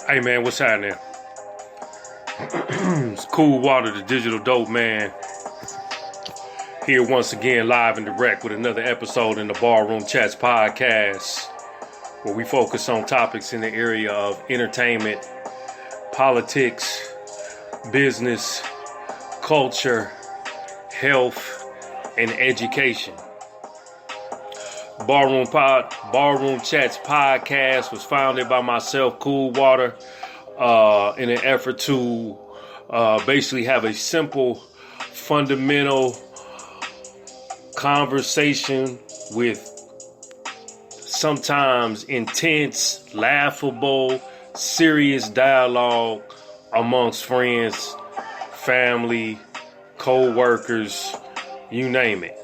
Hey man, what's happening? It's Cool Water, the digital dope man. Here once again, live and direct with another episode in the Barroom Chats podcast, where we focus on topics in the area of entertainment, politics, business, culture, health, and education. Barroom Chats podcast was founded by myself, Cool Water, in an effort to basically have a simple, fundamental conversation with sometimes intense, laughable, serious dialogue amongst friends, family, co-workers, you name it.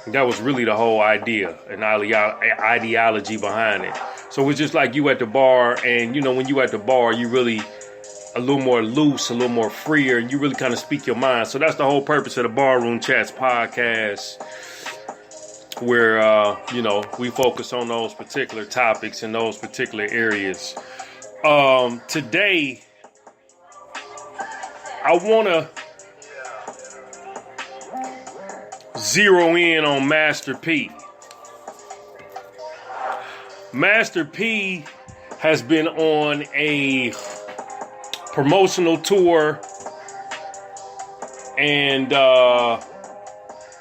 That was really the whole idea and ideology behind it. So it's just like you at the bar, and when you at the bar, you really a little more loose, a little more freer, and you really kind of speak your mind. So that's the whole purpose of the Barroom Chats podcast, where we focus on those particular topics in those particular areas. Today, I want to zero in on Master P. Master P has been on a promotional tour, and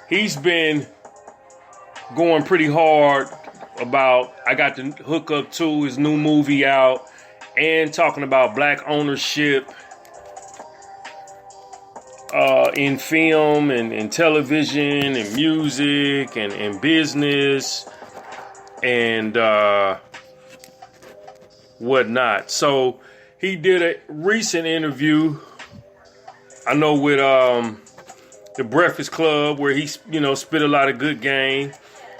he's been going pretty hard about, I got to hook up to his new movie out, and talking about black ownership in film and television and music and business and whatnot. So he did a recent interview, I know, with the Breakfast Club, where he spit a lot of good game.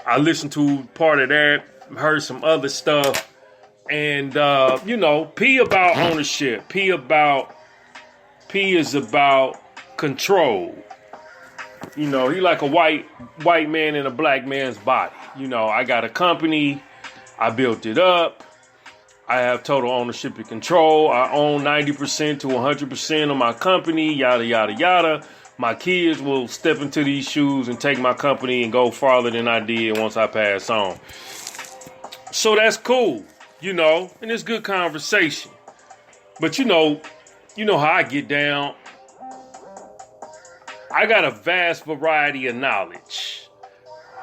I listened to part of that, heard some other stuff, and P about ownership. P is about control. He like a white man in a black man's body. I got a company, I built it up, I have total ownership and control. I own 90% to 100% of my company, yada, yada, yada. My kids will step into these shoes and take my company and go farther than I did once I pass on. So that's cool, and it's good conversation. But you know how I get down. I got a vast variety of knowledge,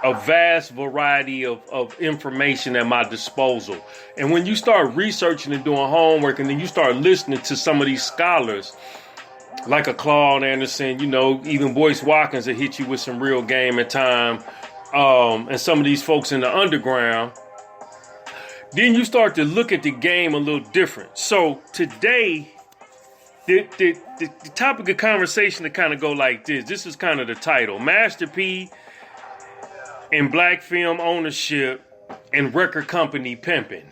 a vast variety of information at my disposal. And when you start researching and doing homework, and then you start listening to some of these scholars, like a Claude Anderson, even Boyce Watkins will hit you with some real game at time, and some of these folks in the underground, then you start to look at the game a little different. So today, the topic of conversation to kind of go like this. This is kind of the title: Master P and Black Film Ownership and Record Company Pimpin'.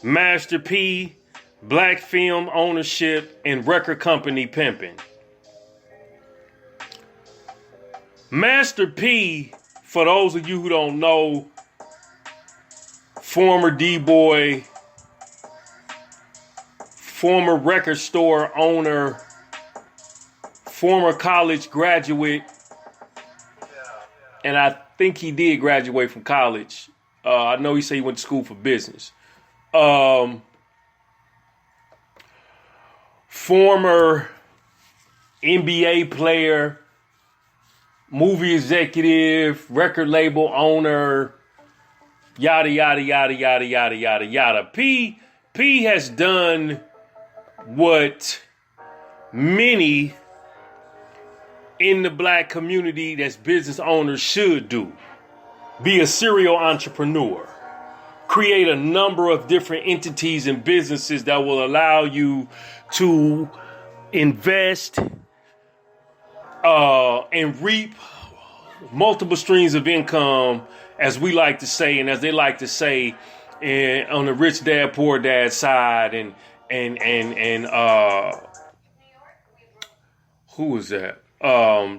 Master P, Black Film Ownership and Record Company Pimpin'. Master P, for those of you who don't know, former D-boy, former record store owner, former college graduate, and I think he did graduate from college. I know he said he went to school for business. Former NBA player, movie executive, record label owner, yada, yada, yada, yada, yada, yada, yada. P has done what many in the black community that's business owners should do. Be a serial entrepreneur. Create a number of different entities and businesses that will allow you to invest and reap multiple streams of income, as we like to say, and as they like to say, on the rich dad, poor dad side, and who was that?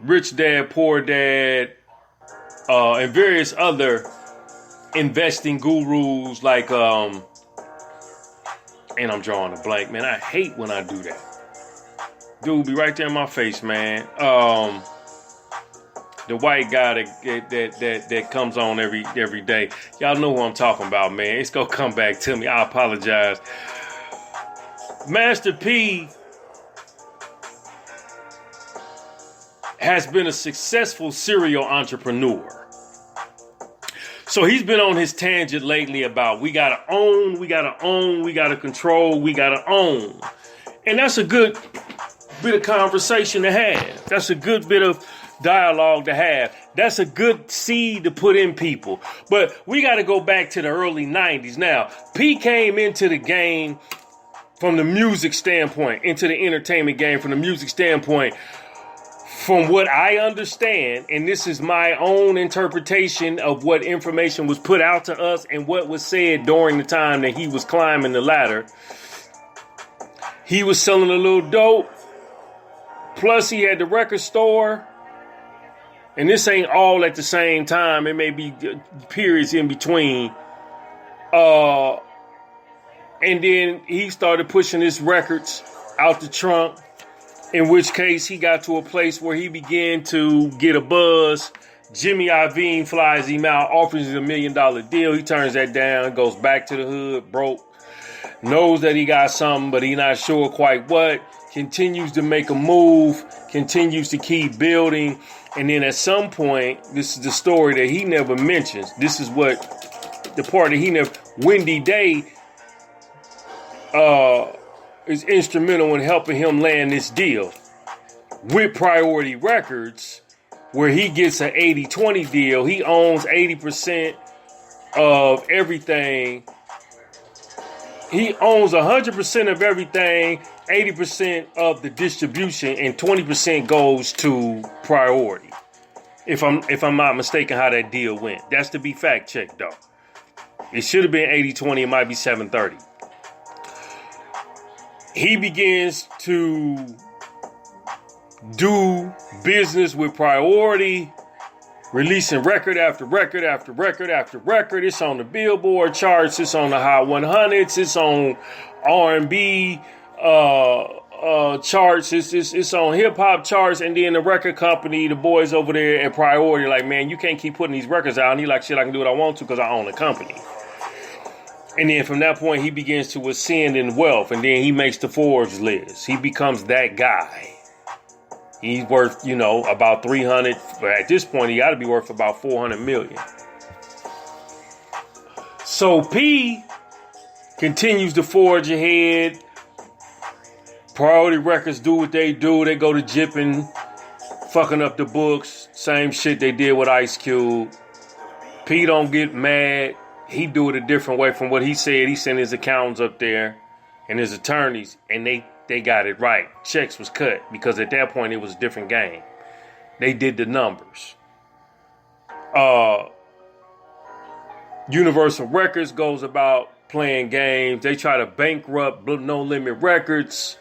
Rich Dad, Poor Dad, and various other investing gurus like And I'm drawing a blank, man. I hate when I do that. Dude be right there in my face, man. The white guy that comes on every day. Y'all know who I'm talking about, man. It's gonna come back to me. I apologize. Master P has been a successful serial entrepreneur. So he's been on his tangent lately about we gotta own, we gotta control, we gotta own. And that's a good bit of conversation to have. That's a good bit of dialogue to have. That's a good seed to put in people. But we got to go back to the early 90s. Now, P came into the game from the music standpoint, into the entertainment game from the music standpoint. From what I understand, and this is my own interpretation of what information was put out to us and what was said during the time that he was climbing the ladder, he was selling a little dope. Plus, he had the record store. And this ain't all at the same time. It may be periods in between. And then he started pushing his records out the trunk. In which case, he got to a place where he began to get a buzz. Jimmy Iovine flies him out, offers him $1 million deal. He turns that down, goes back to the hood, broke. Knows that he got something, but he's not sure quite what. Continues to make a move. Continues to keep building. And then at some point, this is the story that he never mentions. This is what the part that he never... Wendy Day is instrumental in helping him land this deal with Priority Records, where he gets an 80-20 deal. He owns 80% of everything. He owns 100% of everything, 80% of the distribution, and 20% goes to Priority. If I'm not mistaken how that deal went. That's to be fact checked though. It should have been 80-20, it might be 7-30. He begins to do business with Priority, releasing record after record after record after record. It's on the Billboard charts. It's on the Hot 100s. It's on R&B charts. It's on hip hop charts. And then the record company, the boys over there at Priority, like, man, you can't keep putting these records out. And he like, shit, I can do what I want to because I own the company. And then from that point, he begins to ascend in wealth. And then he makes the Forbes list. He becomes that guy. He's worth, about 300. But at this point, he got to be worth about 400 million. So P continues to forge ahead. Priority Records do what they do. They go to jipping, fucking up the books. Same shit they did with Ice Cube. P don't get mad. He do it a different way from what he said. He sent his accountants up there and his attorneys, and they got it right. Checks was cut because at that point it was a different game. They did the numbers. Universal Records goes about playing games. They try to bankrupt No Limit Records,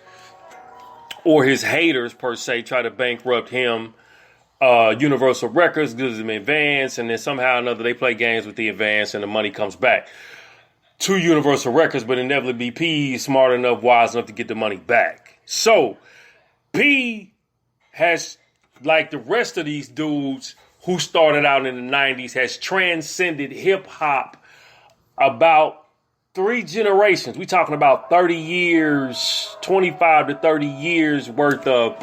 or his haters per se try to bankrupt him. Universal Records gives them advance, and then somehow or another they play games with the advance and the money comes back to Universal Records, but inevitably P is smart enough, wise enough to get the money back. So P has, like the rest of these dudes who started out in the 90s, has transcended hip hop about 3 generations. We talking about 30 years, 25 to 30 years worth of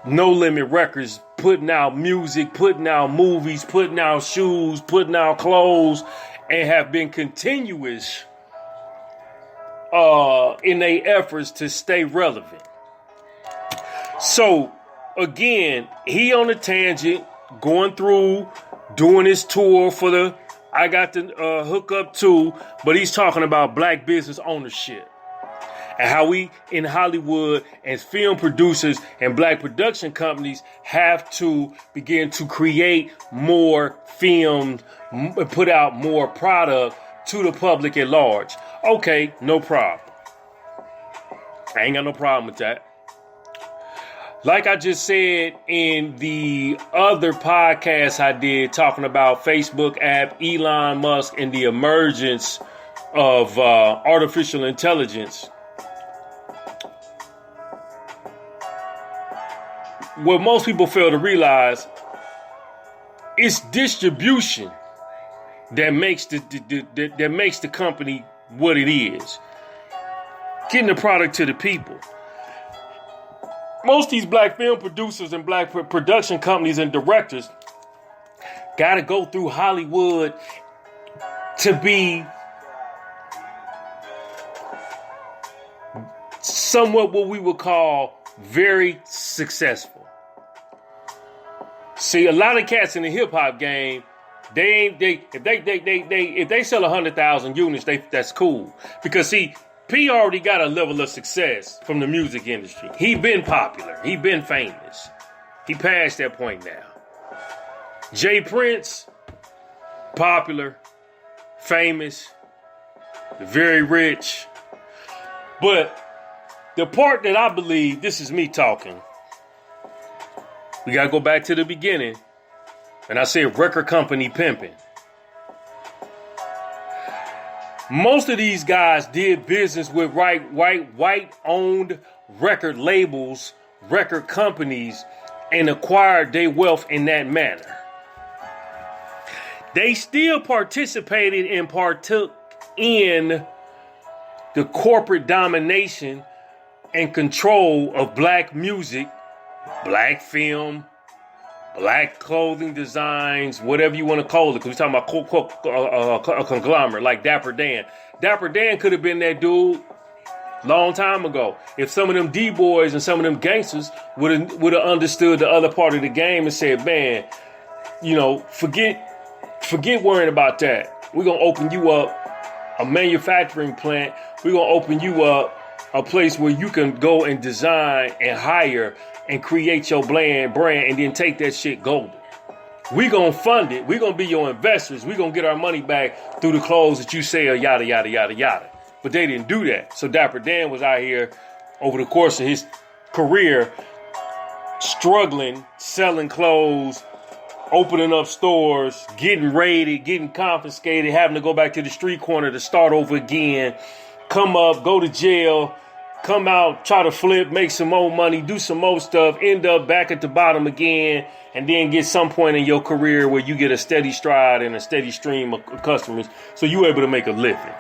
No Limit Records, putting out music, putting out movies, putting out shoes, putting out clothes, and have been continuous in their efforts to stay relevant. So, again, he on a tangent, going through, doing his tour for the I Got the Hook Up Too, but he's talking about black business ownership. And how we in Hollywood as film producers and black production companies have to begin to create more films, put out more product to the public at large. Okay, no problem. I ain't got no problem with that. Like I just said in the other podcast I did talking about Facebook app, Elon Musk, and the emergence of artificial intelligence, what most people fail to realize is distribution that makes the company what it is. Getting the product to the people. Most of these black film producers and black production companies and directors got to go through Hollywood to be somewhat what we would call very successful. See, a lot of cats in the hip hop game, if they sell 100,000 units, that's cool. Because see, P already got a level of success from the music industry. He been popular. He been famous. He passed that point now. Jay Prince, popular, famous, very rich. But the part that I believe, this is me talking, we got to go back to the beginning. And I said record company pimping. Most of these guys did business with white-owned record labels, record companies, and acquired their wealth in that manner. They still participated and partook in the corporate domination and control of black music, black film, black clothing designs, whatever you want to call it, because we're talking about a conglomerate like Dapper Dan. Dapper Dan could have been that dude long time ago. If some of them D-boys and some of them gangsters would have understood the other part of the game and said, man, you know, forget worrying about that. We're going to open you up a manufacturing plant. We're going to open you up a place where you can go and design and hire and create your brand and then take that shit golden. We gonna fund it. We gonna be your investors. We gonna get our money back through the clothes that you sell, yada, yada, yada, yada. But they didn't do that. So Dapper Dan was out here over the course of his career struggling, selling clothes, opening up stores, getting raided, getting confiscated, having to go back to the street corner to start over again, come up, go to jail, come out, try to flip, make some more money, do some more stuff, end up back at the bottom again, and then get some point in your career where you get a steady stride and a steady stream of customers, so you're able to make a living.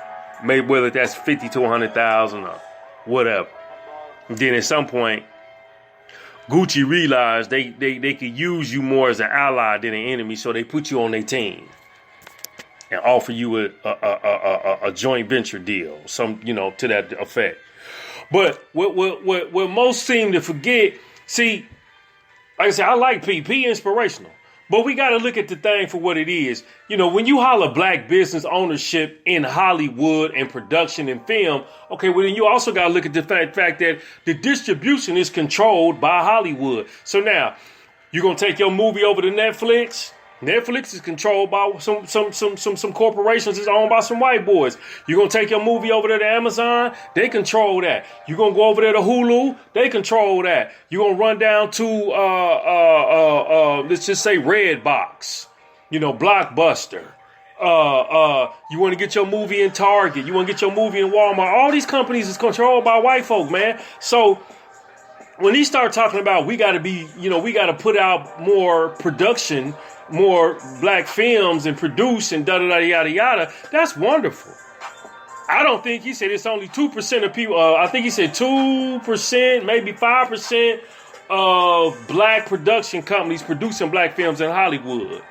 Maybe whether that's 50 to 100,000 or whatever. And then at some point, Gucci realized they could use you more as an ally than an enemy, so they put you on their team and offer you a joint venture deal, some, you know, to that effect. But what most seem to forget, see, like I said, I like P inspirational, but we got to look at the thing for what it is. You know, when you holler black business ownership in Hollywood and production and film, okay, well then you also got to look at the fact that the distribution is controlled by Hollywood. So now, you're going to take your movie over to Netflix. Netflix is controlled by some corporations that's owned by some white boys. You're going to take your movie over there to Amazon, they control that. You're going to go over there to Hulu, they control that. You're going to run down to, let's just say Redbox, you know, Blockbuster. You want to get your movie in Target, you want to get your movie in Walmart. All these companies is controlled by white folk, man. So when he start talking about we got to put out more production, more black films and produce and yada yada, that's wonderful. I don't think he said it's only 2% of people. I think he said 2%, maybe 5% of black production companies producing black films in Hollywood.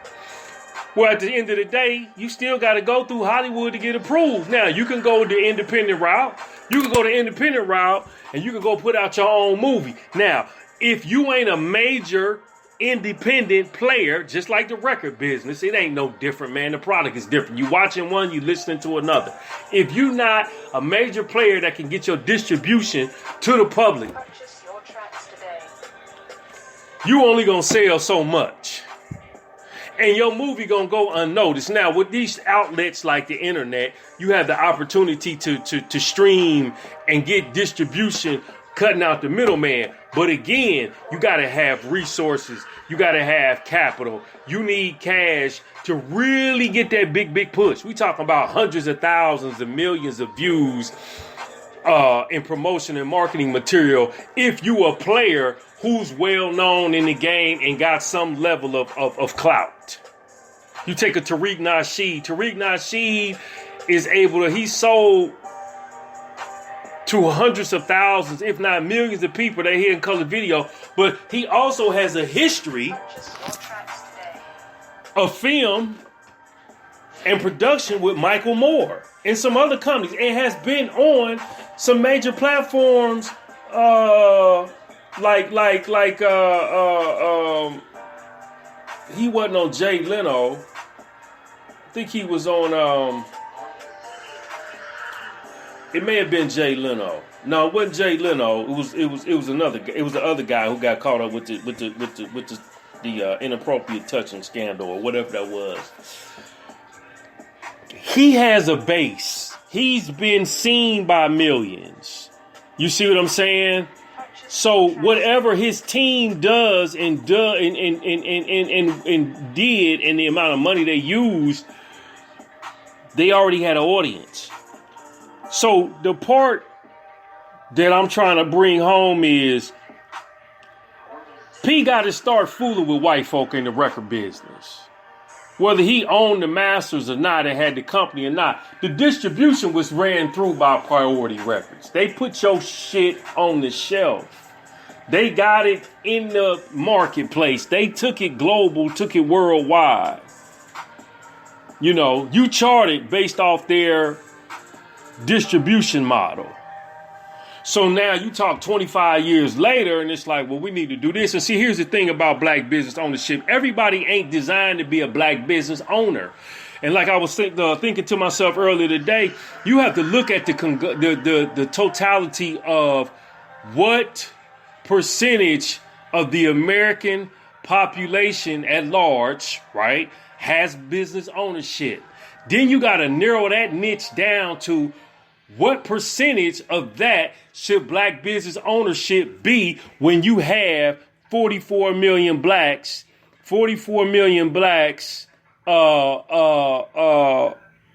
Well, at the end of the day, you still got to go through Hollywood to get approved. Now, you can go the independent route. You can go the independent route and you can go put out your own movie. Now, if you ain't a major independent player, just like the record business, it ain't no different, man. The product is different. You watching one, you listening to another. If you not a major player that can get your distribution to the public, you only gonna sell so much. And your movie gonna go unnoticed. Now, with these outlets like the internet, you have the opportunity to stream and get distribution cutting out the middleman. But again, you got to have resources. You got to have capital. You need cash to really get that big push. We talking about hundreds of thousands and millions of views in promotion and marketing material if you a player who's well known in the game and got some level of clout. You take a Tariq Nasheed. Tariq Nasheed is able to, he sold to hundreds of thousands, if not millions of people that hear in color video, but he also has a history of film and production with Michael Moore and some other companies. It has been on some major platforms, he wasn't on Jay Leno. I think he was on, it may have been Jay Leno. No, it wasn't Jay Leno. It was another. It was the other guy who got caught up with the inappropriate touching scandal or whatever that was. He has a base. He's been seen by millions. You see what I'm saying? So whatever his team does and did, and the amount of money they used, they already had an audience. So the part that I'm trying to bring home is P got to start fooling with white folk in the record business. Whether he owned the masters or not and had the company or not, the distribution was ran through by Priority Records. They put your shit on the shelf. They got it in the marketplace. They took it global, took it worldwide. You know, you charted based off their distribution model. So now you talk 25 years later and it's like, well, we need to do this. And see, here's the thing about black business ownership. Everybody ain't designed to be a black business owner. And like I was thinking to myself earlier today, you have to look at the totality of what percentage of the American population at large, right, has business ownership. Then you got to narrow that niche down to what percentage of that should black business ownership be when you have 44 million blacks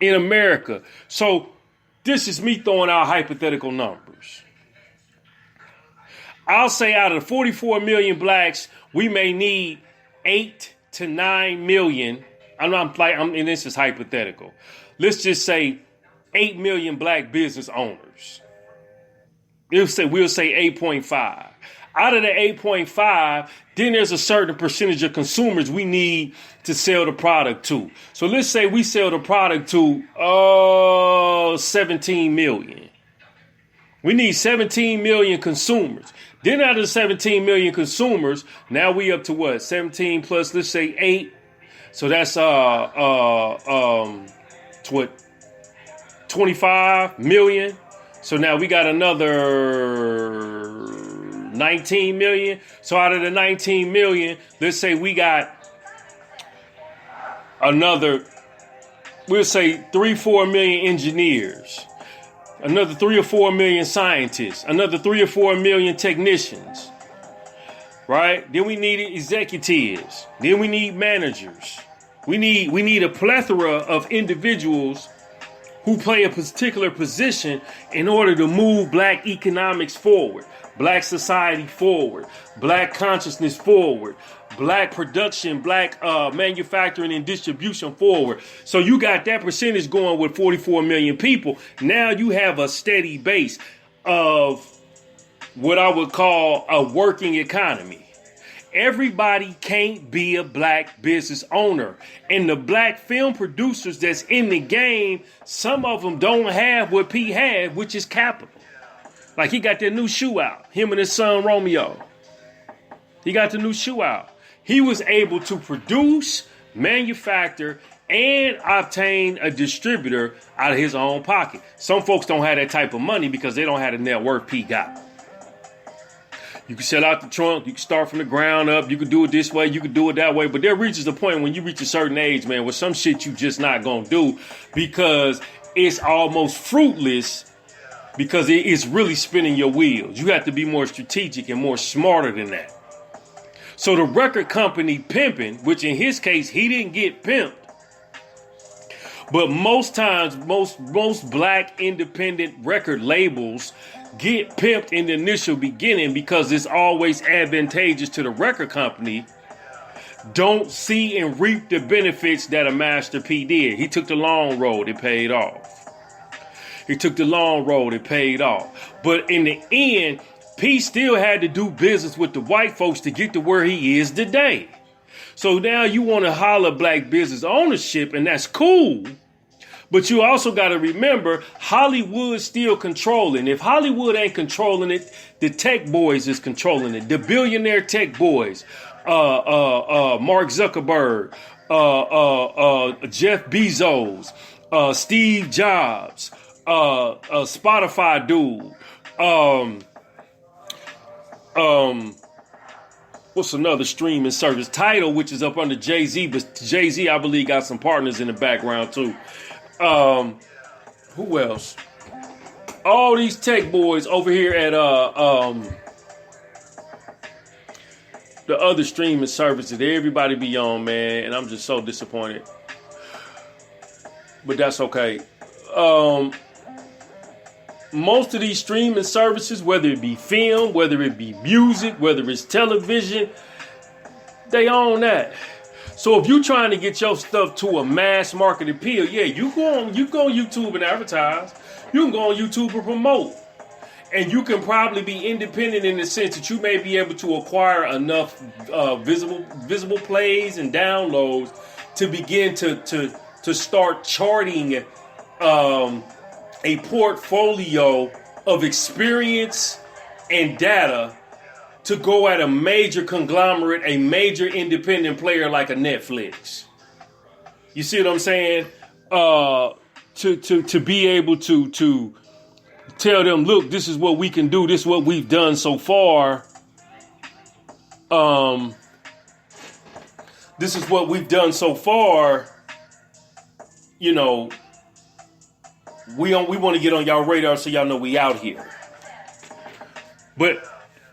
in America. So this is me throwing out hypothetical numbers. I'll say out of the 44 million blacks, we may need 8 to 9 million. And this is hypothetical. Let's just say 8 million black business owners. We'll say 8.5. Out of the 8.5, then there's a certain percentage of consumers we need to sell the product to. So let's say we sell the product to 17 million. We need 17 million consumers. Then out of the 17 million consumers, now we up to what? 17 plus, let's say 8. So that's 25 million. So now we got another 19 million. So out of the 19 million, let's say we got another, we'll say 3-4 million engineers, another 3 or 4 million scientists, another 3 or 4 million technicians, right? Then we need executives. Then we need managers. We need a plethora of individuals who play a particular position in order to move black economics forward, black society forward, black consciousness forward, black production, black manufacturing and distribution forward. So you got that percentage going with 44 million people. Now you have a steady base of what I would call a working economy. Everybody can't be a black business owner. And the black film producers that's in the game, some of them don't have what P had, which is capital. Like he got that new shoe out, him and his son Romeo. He got the new shoe out. He was able to produce, manufacture, and obtain a distributor out of his own pocket. Some folks don't have that type of money because they don't have the net worth P got. You can sell out the trunk. You can start from the ground up. You can do it this way. You can do it that way. But there reaches a point when you reach a certain age, man, where some shit you just not going to do because it's almost fruitless because it's really spinning your wheels. You have to be more strategic and more smarter than that. So the record company Pimpin, which in his case, he didn't get pimped. But most times, most black independent record labels get pimped in the initial beginning because it's always advantageous to the record company. Don't see and reap the benefits that a Master P did. He took the long road, it paid off. He took the long road, it paid off. But in the end, P still had to do business with the white folks to get to where he is today. So now you want to holler black business ownership, and that's cool. But you also got to remember, Hollywood's still controlling. If Hollywood ain't controlling it, the tech boys is controlling it. The billionaire tech boys, Mark Zuckerberg, Jeff Bezos, Steve Jobs, Spotify dude, what's another streaming service? Tidal, which is up under Jay-Z, but Jay-Z, I believe, got some partners in the background too. Who else? All these tech boys over here at the other streaming services that everybody be on, man, and I'm just so disappointed. But that's okay. Most of these streaming services, whether it be film, whether it be music, whether it's television, they own that. So if you're trying to get your stuff to a mass market appeal, yeah, you go on YouTube and advertise. You can go on YouTube and promote. And you can probably be independent in the sense that you may be able to acquire enough visible plays and downloads to begin to start charting a portfolio of experience and data to go at a major conglomerate, a major independent player like a Netflix. You see what I'm saying? To be able to tell them, look, this is what we can do. This is what we've done so far. This is what we've done so far. You know, we want to get on y'all radar so y'all know we out here. But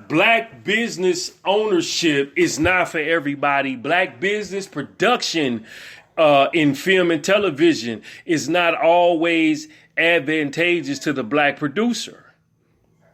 black business ownership is not for everybody. Black business production in film and television is not always advantageous to the black producer.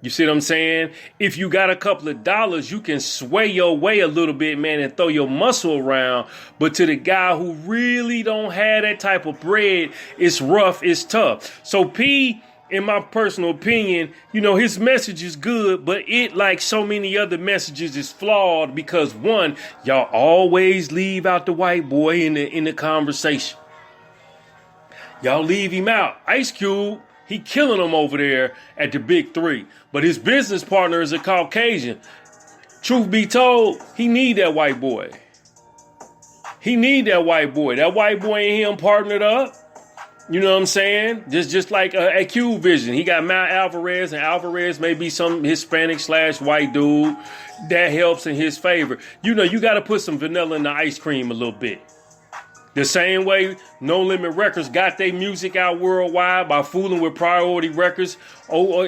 You see what I'm saying? If you got a couple of dollars, you can sway your way a little bit, man, and throw your muscle around. But to the guy who really don't have that type of bread, it's rough, it's tough. So P, in my personal opinion, you know, his message is good, but it, like so many other messages, is flawed because, one, y'all always leave out the white boy in the conversation. Y'all leave him out. Ice Cube, he killing them over there at the Big Three. But his business partner is a Caucasian. Truth be told, he need that white boy. He need that white boy. That white boy and him partnered up. You know what I'm saying? Just like a Q Vision. He got Mount Alvarez, and Alvarez may be some Hispanic / white dude. That helps in his favor. You know, you got to put some vanilla in the ice cream a little bit. The same way No Limit Records got their music out worldwide by fooling with Priority Records over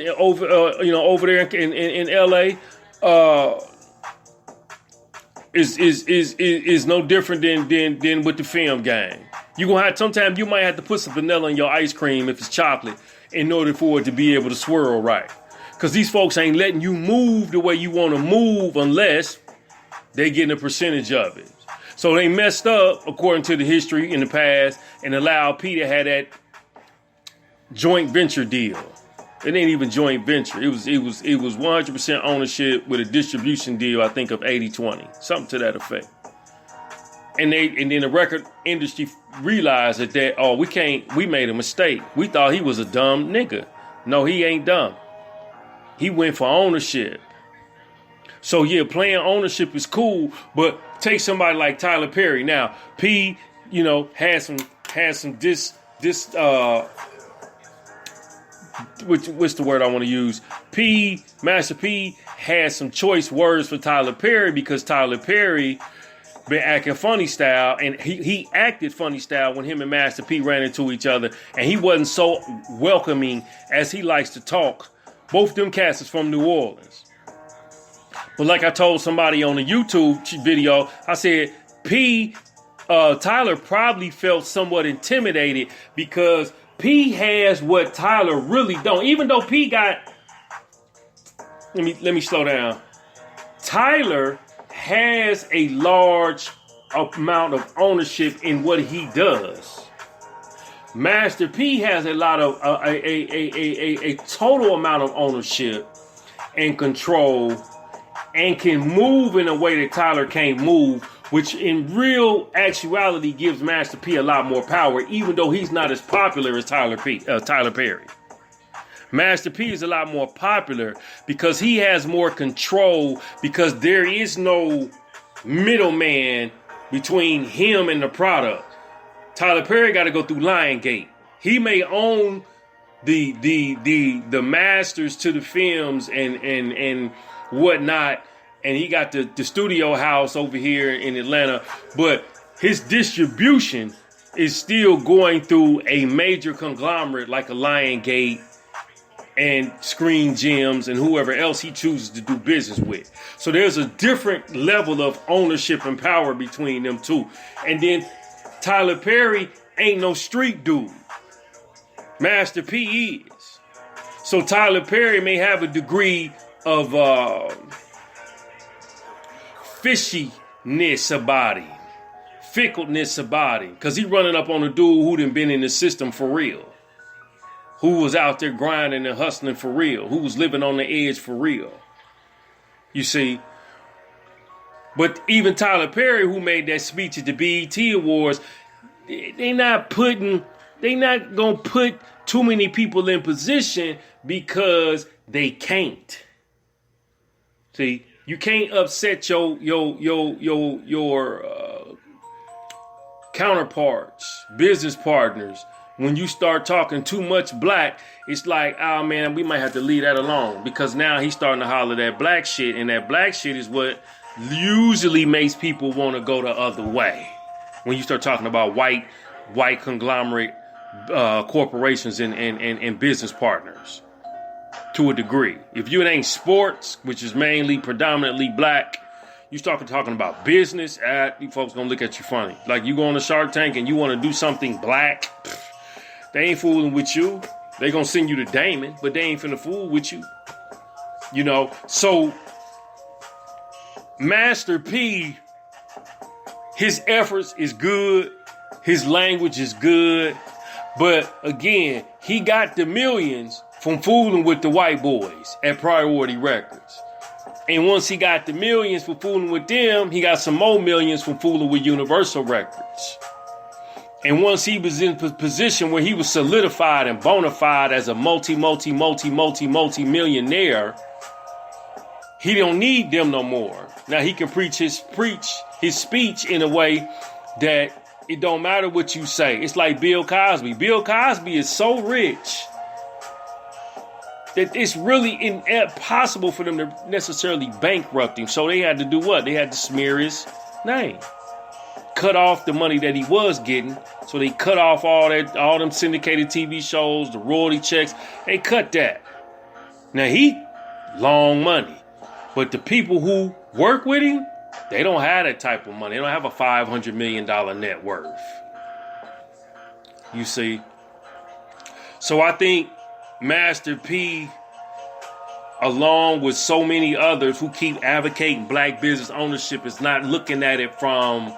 there in LA, is no different than with the film game. You gonna have sometimes you might have to put some vanilla in your ice cream if it's chocolate in order for it to be able to swirl right. Because these folks ain't letting you move the way you want to move unless they getting a percentage of it. So they messed up, according to the history in the past, and allowed P to have that joint venture deal. It ain't even joint venture. It was 100% ownership with a distribution deal, I think, of 80-20, something to that effect. And then the record industry realized that we made a mistake. We thought he was a dumb nigga. No, he ain't dumb. He went for ownership. So yeah, playing ownership is cool, but take somebody like Tyler Perry. Now, P, you know, has some what's the word I want to use? Master P has some choice words for Tyler Perry because Tyler Perry been acting funny style, and he acted funny style when him and Master P ran into each other, and he wasn't so welcoming as he likes to talk. Both them cats is from New Orleans. But like I told somebody on a YouTube video, I said, Tyler probably felt somewhat intimidated because P has what Tyler really don't. Even though P got, let me slow down. Tyler has a large amount of ownership in what he does. Master P has a lot of a total amount of ownership and control, and can move in a way that Tyler can't move, which in real actuality gives Master P a lot more power, even though he's not as popular as Tyler Perry. Master P is a lot more popular because he has more control, because there is no middleman between him and the product. Tyler Perry got to go through Lionsgate. He may own the masters to the films and whatnot, and he got the studio house over here in Atlanta, but his distribution is still going through a major conglomerate like a Lionsgate and Screen Gems and whoever else he chooses to do business with. So there's a different level of ownership and power between them two. And then Tyler Perry ain't no street dude. Master P is. So Tyler Perry may have a degree of fishiness about him, fickleness about him, because he running up on a dude who done been in the system for real, who was out there grinding and hustling for real, who was living on the edge for real. You see? But even Tyler Perry, who made that speech at the BET Awards, they not going to put too many people in position because they can't. See, you can't upset your counterparts, business partners. When you start talking too much black, it's like, oh man, we might have to leave that alone, because now he's starting to holler that black shit, and that black shit is what usually makes people want to go the other way. When you start talking about white conglomerate corporations and business partners, to a degree. If you ain't sports, which is mainly predominantly black, you start talking about business, you folks gonna look at you funny. Like you go on a Shark Tank and you want to do something black, they ain't fooling with you. They gonna send you to Damon, but they ain't finna fool with you. You know, so Master P, his efforts is good, his language is good, but again, he got the millions from fooling with the white boys at Priority Records. And once he got the millions for fooling with them, he got some more millions from fooling with Universal Records. And once he was in a position where he was solidified and bona fide as a multi-millionaire, he don't need them no more. Now he can preach his speech in a way that it don't matter what you say. It's like Bill Cosby. Bill Cosby is so rich that it's really impossible for them to necessarily bankrupt him. So they had to do what? They had to smear his name. Cut off the money that he was getting. So they cut off all them syndicated TV shows, the royalty checks. They cut that. Now he long money. But the people who work with him, they don't have that type of money. They don't have a $500 million net worth. You see? So I think Master P, along with so many others who keep advocating black business ownership, is not looking at it from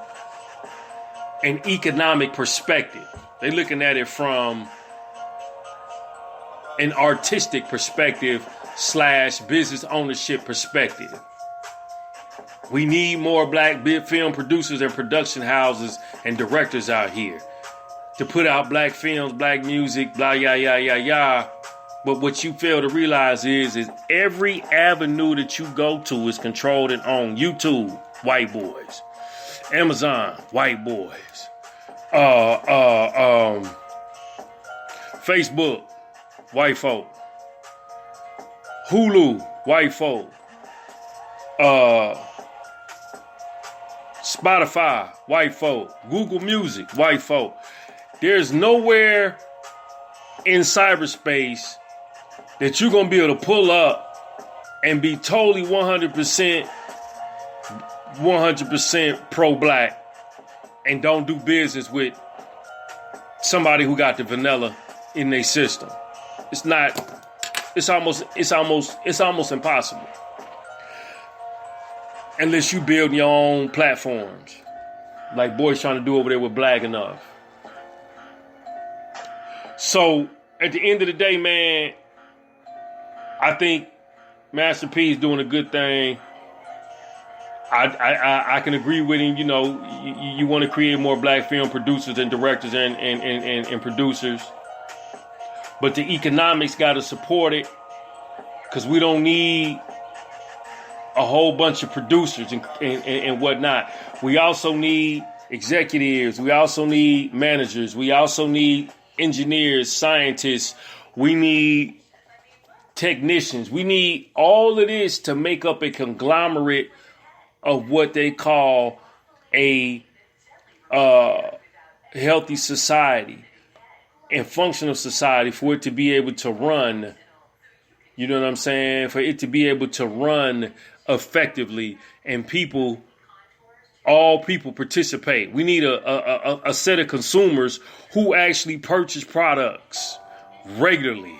an economic perspective. They're looking at it from an artistic perspective / business ownership perspective. We need more black film producers and production houses and directors out here to put out black films, black music, blah, yah. But what you fail to realize is every avenue that you go to is controlled and owned. YouTube, white boys. Amazon, white boys. Facebook, white folk. Hulu, white folk. Spotify, white folk. Google Music, white folk. There's nowhere in cyberspace that you're going to be able to pull up and be totally 100% pro-black and don't do business with somebody who got the vanilla in their system. It's almost impossible. Unless you build your own platforms. Like boys trying to do over there with Black Enough. So, at the end of the day, man, I think Master P is doing a good thing. I can agree with him. You know, you want to create more black film producers and directors and producers. But the economics got to support it. Because we don't need a whole bunch of producers and whatnot. We also need executives. We also need managers. We also need engineers, scientists. We need technicians. We need all of this to make up a conglomerate of what they call a healthy society and functional society for it to be able to run. You know what I'm saying? For it to be able to run effectively and all people participate. We need a set of consumers who actually purchase products regularly.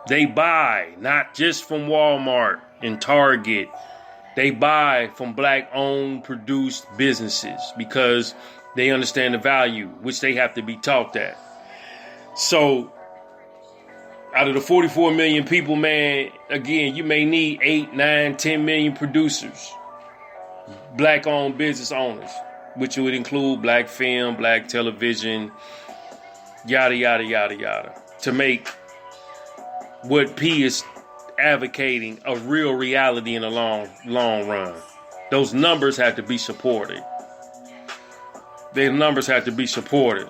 They buy not just from Walmart and Target. They buy from black-owned, produced businesses because they understand the value, which they have to be taught that. So, out of the 44 million people, man, again, you may need 8, 9, 10 million producers, black-owned business owners, which would include black film, black television, yada, yada, yada, yada, to make what P is advocating a real reality in the long run. Those numbers have to be supported. Their numbers have to be supported.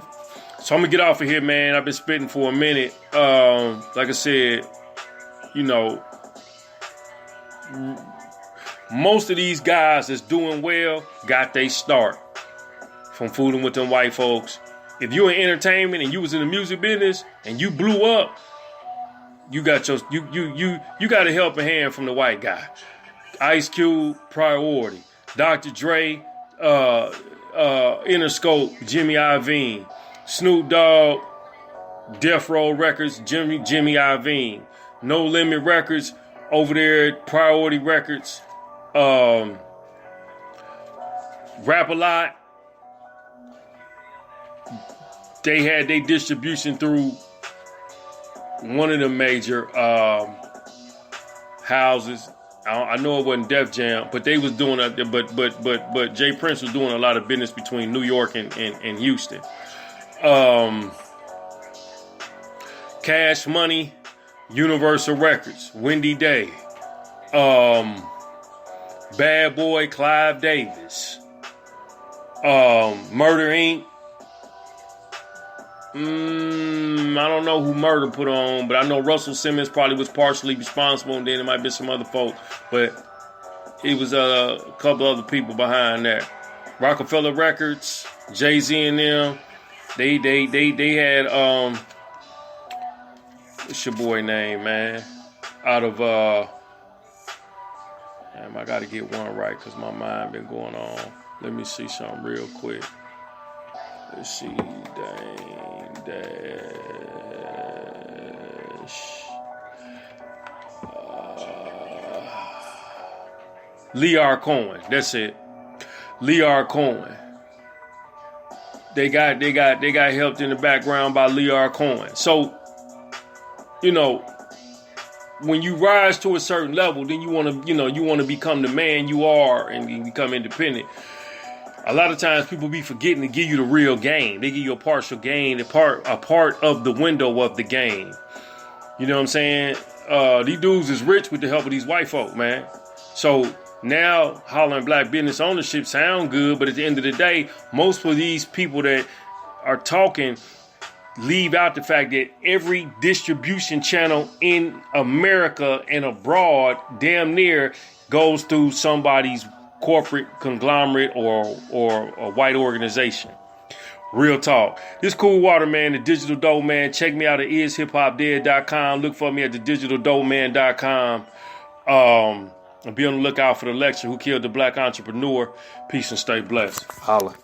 So I'm going to get off of here, man. I've been spitting for a minute. Like I said, you know, most of these guys that's doing well got their start from fooling with them white folks. If you're in entertainment and you was in the music business and you blew up, you got your you got a helping hand from the white guy. Ice Cube, Priority. Dr. Dre, Interscope, Jimmy Iovine. Snoop Dogg, Death Row Records, Jimmy Iovine. No Limit Records over there at Priority Records. Rap A Lot. They had their distribution through one of the major houses. I know it wasn't Def Jam, but they was doing but Jay Prince was doing a lot of business between New York and Houston. Cash Money, Universal Records, Wendy Day, Bad Boy, Clive Davis, Murder Inc. I don't know who Murder put on, but I know Russell Simmons probably was partially responsible, and then there might be some other folk, but it was a couple other people behind that. Rockefeller Records, Jay-Z and them. They had what's your boy name, man? Out of damn, I gotta get one right because my mind been going on. Let me see something real quick. Let's see, Lear Cohen. That's it. Lear Cohen. They got helped in the background by Lear Cohen. So, you know, when you rise to a certain level, then you want to become the man you are and become independent. A lot of times people be forgetting to give you the real game. They give you a partial game, a part of the window of the game. You know what I'm saying? These dudes is rich with the help of these white folk, man. So now hollering black business ownership sound good, but at the end of the day, most of these people that are talking leave out the fact that every distribution channel in America and abroad damn near goes through somebody's corporate conglomerate or a white organization. Real talk. This Cool Water Man, the Digital Dope Man. Check me out at ishiphopdead.com. Look for me at thedigitaldopeman.com. And be on the lookout for the lecture, Who Killed the Black Entrepreneur. Peace and stay blessed. Holla.